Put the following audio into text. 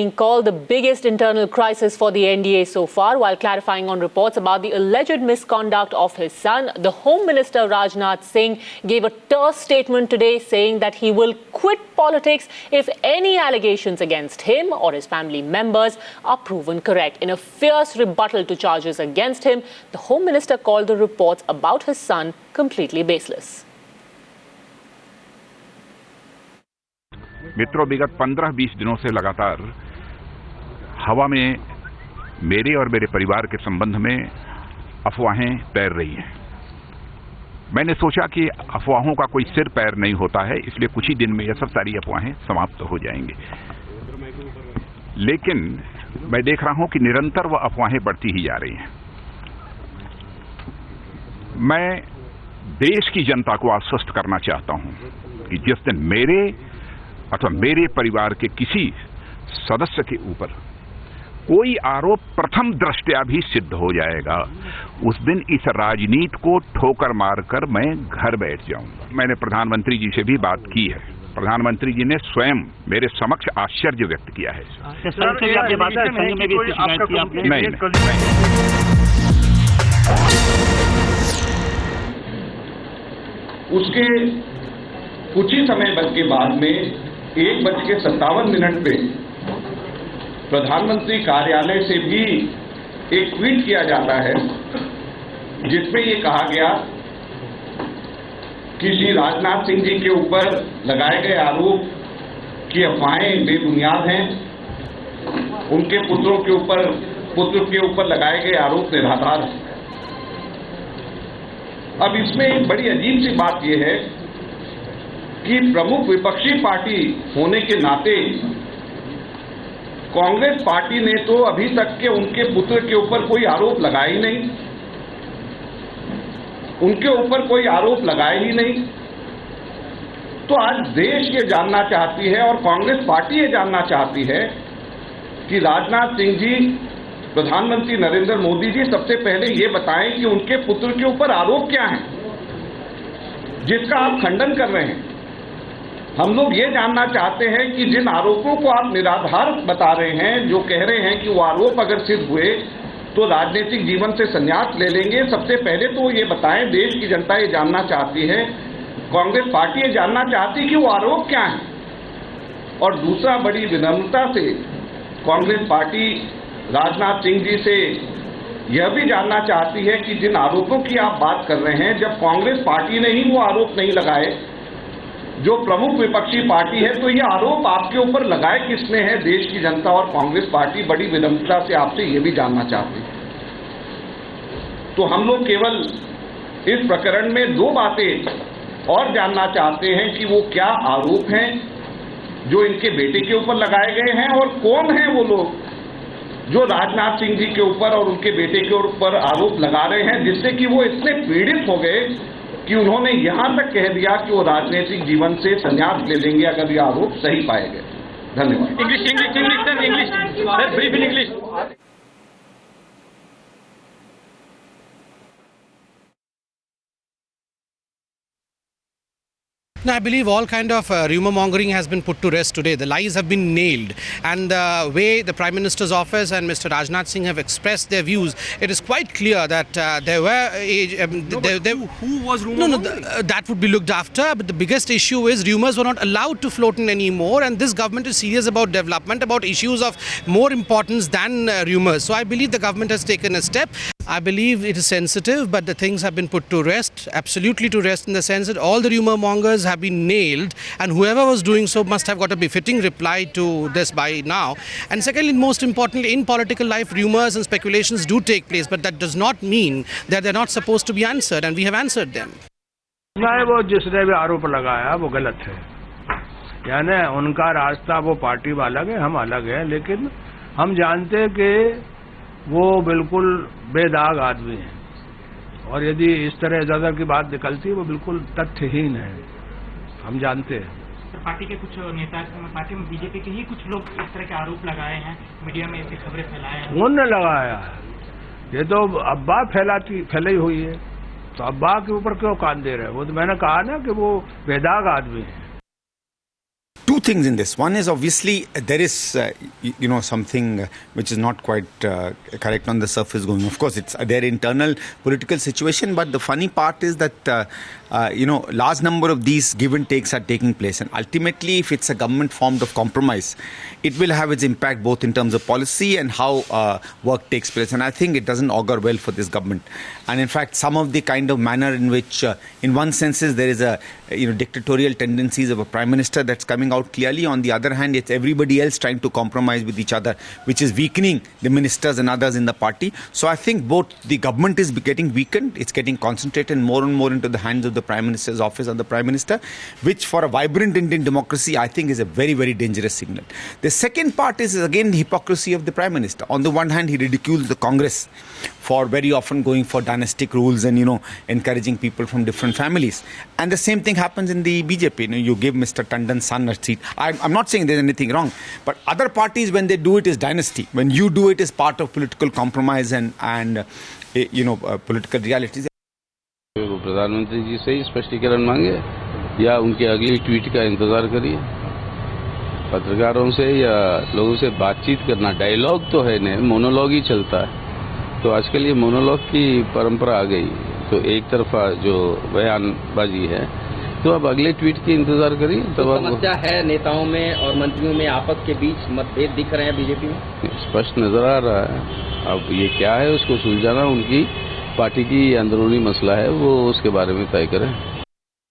Being called the biggest internal crisis for the NDA so far. While clarifying on reports about the alleged misconduct of his son, the Home Minister Rajnath Singh gave a terse statement today saying that he will quit politics if any allegations against him or his family members are proven correct. In a fierce rebuttal to charges against him, the Home Minister called the reports about his son completely baseless. मित्रों, विगत 15-20 दिनों से लगातार हवा में मेरे और मेरे परिवार के संबंध में अफवाहें तैर रही हैं। मैंने सोचा कि अफवाहों का कोई सिर पैर नहीं होता है, इसलिए कुछ ही दिन में यह सब सारी अफवाहें समाप्त हो जाएंगी। लेकिन मैं देख रहा हूं कि निरंतर वह अफवाहें बढ़ती ही जा रही हैं। मैं देश की जनता को आश्वस्त करना चाहता हूं कि जिस दिन मेरे अथवा मेरे परिवार के किसी सदस्य के ऊपर कोई आरोप प्रथम दृष्टया भी सिद्ध हो जाएगा, उस दिन इस राजनीति को ठोकर मारकर मैं घर बैठ जाऊंगा। मैंने प्रधानमंत्री जी से भी बात की है। प्रधानमंत्री जी ने स्वयं मेरे समक्ष आश्चर्य व्यक्त किया है। नहीं। उसके कुछ ही समय के बाद में 1:57 पे प्रधानमंत्री कार्यालय से भी एक ट्वीट किया जाता है जिसमें ये कहा गया कि श्री राजनाथ सिंह जी के ऊपर लगाए गए आरोप की अफवाहें बेबुनियाद हैं, उनके पुत्र के ऊपर लगाए गए आरोप निराधार हैं। अब इसमें एक बड़ी अजीब सी बात यह है कि प्रमुख विपक्षी पार्टी होने के नाते कांग्रेस पार्टी ने तो अभी तक के उनके पुत्र के ऊपर कोई आरोप लगाया ही नहीं, उनके ऊपर कोई आरोप लगाए ही नहीं। तो आज देश ये जानना चाहती है और कांग्रेस पार्टी ये जानना चाहती है कि राजनाथ सिंह जी, प्रधानमंत्री नरेंद्र मोदी जी सबसे पहले ये बताएं कि उनके पुत्र के ऊपर आरोप क्या है जिसका आप खंडन कर रहे हैं। हम लोग ये जानना चाहते हैं कि जिन आरोपों को आप निराधार बता रहे हैं, जो कह रहे हैं कि वो आरोप अगर सिद्ध हुए तो राजनीतिक जीवन से संन्यास ले लेंगे, सबसे पहले तो ये बताएं, देश की जनता ये जानना चाहती है, कांग्रेस पार्टी ये जानना चाहती है कि वो आरोप क्या है। और दूसरा, बड़ी विनम्रता से कांग्रेस पार्टी राजनाथ सिंह जी से यह भी जानना चाहती है कि जिन आरोपों की आप बात कर रहे हैं, जब कांग्रेस पार्टी ने ही वो आरोप नहीं लगाए, जो प्रमुख विपक्षी पार्टी है, तो ये आरोप आपके ऊपर लगाए किसने है। देश की जनता और कांग्रेस पार्टी बड़ी विनम्रता से आपसे ये भी जानना चाहती है। तो हम लोग केवल इस प्रकरण में 2 बातें और जानना चाहते हैं कि वो क्या आरोप हैं जो इनके बेटे के ऊपर लगाए गए हैं और कौन हैं वो लोग जो राजनाथ सिंह जी के ऊपर और उनके बेटे के ऊपर आरोप लगा रहे हैं, जिससे कि वो इतने पीड़ित हो गए कि उन्होंने यहां तक कह दिया कि वो राजनीतिक जीवन से संन्यास ले लेंगे अगर ये आरोप सही पाए गए। धन्यवाद। English. Now, I believe all kind of rumour mongering has been put to rest today. The lies have been nailed, and the way the Prime Minister's office and Mr. Rajnath Singh have expressed their views, it is quite clear that there were. Who was rumour mongering? That would be looked after. But the biggest issue is rumours were not allowed to float in anymore, and this government is serious about development, about issues of more importance than rumours. So I believe the government has taken a step. I believe it is sensitive, but the things have been put to rest, absolutely to rest, in the sense that all the rumour mongers have been nailed, and whoever was doing so must have got a befitting reply to this by now. And secondly, most importantly, in political life, rumours and speculations do take place, but that does not mean that they're not supposed to be answered, and we have answered them. नहीं, वो जिसने भी आरोप लगाया वो गलत है। यानी उनका रास्ता, वो पार्टी में अलग है, हम अलग है, लेकिन हम जानते हैं कि वो बिल्कुल बेदाग आदमी है और यदि इस तरह इधर की बात निकलती है वो बिल्कुल तथ्यहीन है, हम जानते हैं। पार्टी के कुछ नेता, पार्टी में बीजेपी के ही कुछ लोग इस तरह के आरोप लगाए हैं, मीडिया में ऐसी खबरें फैलाए हैं। उन्होंने लगाया है, ये तो अफवाह फैलाई हुई है, तो अफवाह के ऊपर क्यों कान दे रहे हैं। वो तो मैंने कहा ना कि वो बेदाग आदमी है। two things in this. One is obviously there is, something which is not quite correct on the surface going. Of course, it's their internal political situation, but the funny part is that, large number of these give and takes are taking place. And ultimately, if it's a government formed of compromise, it will have its impact both in terms of policy and how work takes place. And I think it doesn't augur well for this government. And in fact, some of the kind of manner in which, in one sense, there is a dictatorial tendencies of a prime minister that's coming out clearly. On the other hand, it's everybody else trying to compromise with each other, which is weakening the ministers and others in the party. So I think both the government is getting weakened, it's getting concentrated more and more into the hands of the prime minister's office and the prime minister, which for a vibrant Indian democracy, I think is a very, very dangerous signal. The second part is again the hypocrisy of the prime minister. On the one hand, he ridicules the Congress for very often going for dynastic rules and, encouraging people from different families. And the same thing happens in the BJP. You give Mr. Tandon's son a seat. I'm not saying there's anything wrong, but other parties, when they do it, is dynasty. When you do it, is part of political compromise and political realities. वो प्रधानमंत्री जी से ही स्पष्टीकरण मांगे या उनके अगली tweet का इंतजार करिए। पत्रकारों से या लोगों से बातचीत करना डायलॉग तो है नहीं, मोनोलॉग ही चलता है। तो आजकल ये मोनोलॉग की परंपरा आ गई, तो एक तरफा जो बयानबाजी है, तो अब अगले ट्वीट की इंतजार करिए। तो समस्या है नेताओं में और मंत्रियों में आपस के बीच मतभेद दिख रहे हैं बीजेपी में, स्पष्ट नजर आ रहा है। अब ये क्या है उसको सुलझाना उनकी पार्टी की अंदरूनी मसला है, वो उसके बारे में तय करें।